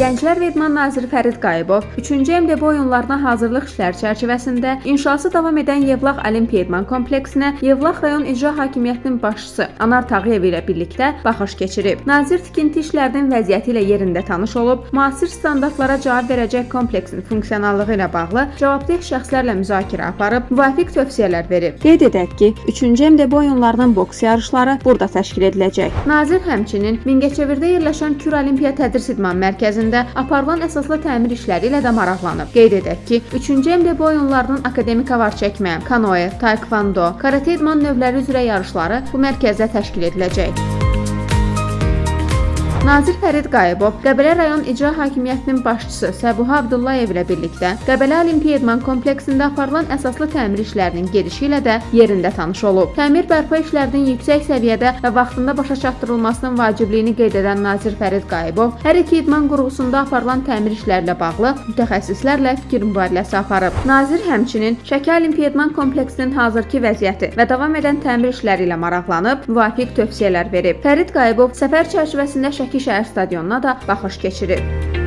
Gənclər və İdman naziri Fərid Qayıbov 3-cü MDB oyunlarına hazırlıq işləri çərçivəsində inşası davam edən Yevlax Olimpiya İdman kompleksinə Yevlax rayon icra hakimiyyətinin başçısı Anar Tağıyev ilə birlikdə baxış keçirib. Nazir tikinti işlərinin vəziyyəti ilə yerində tanış olub, müasir standartlara cavab verəcək kompleksin funksionallığı ilə bağlı cavabdeh şəxslərlə müzakirə aparıb, müvafiq tövsiyələr verib. Qeyd edək ki, 3-cü MDB oyunlarının boks yarışları burada təşkil ediləcək. Nazir həmçinin Mingəçevirdə yerləşən Kür Olimpiya Tədris İdman Mərkəzində aparılan əsaslı təmir işləri ilə də maraqlanıb. Qeyd edək ki, 3-cü MDB oyunlarının akademik avar çəkmə, kanoe, taekvondo, karate idman növləri üzrə yarışları bu mərkəzdə təşkil ediləcək. Nazir Fərid Qayıbov Qəbələ rayon icra hakimiyyətinin başçısı Səbuha Abdullayev ilə birlikdə Qəbələ Olimpiya İdman kompleksində aparılan əsaslı təmir işlərinin gedişi ilə də yerində tanış olub. Təmir bərpa işlərinin yüksək səviyyədə və vaxtında başa çatdırılmasının vacibliyini qeyd edən Nazir Fərid Qayıbov hər iki idman qurğusunda aparılan təmir işlərlə bağlı mütəxəssislərlə fikir mübadiləsi aparıb. Nazir həmçinin Şəki Olimpiya İdman kompleksinin hazırki vəziyyəti və davam edən təmir işləri ilə maraqlanıb, müvafiq tövsiyələr verib. Fərid Qayıbov səfər çərçivəsində Şəki şəhər stadionuna da baxış keçirib.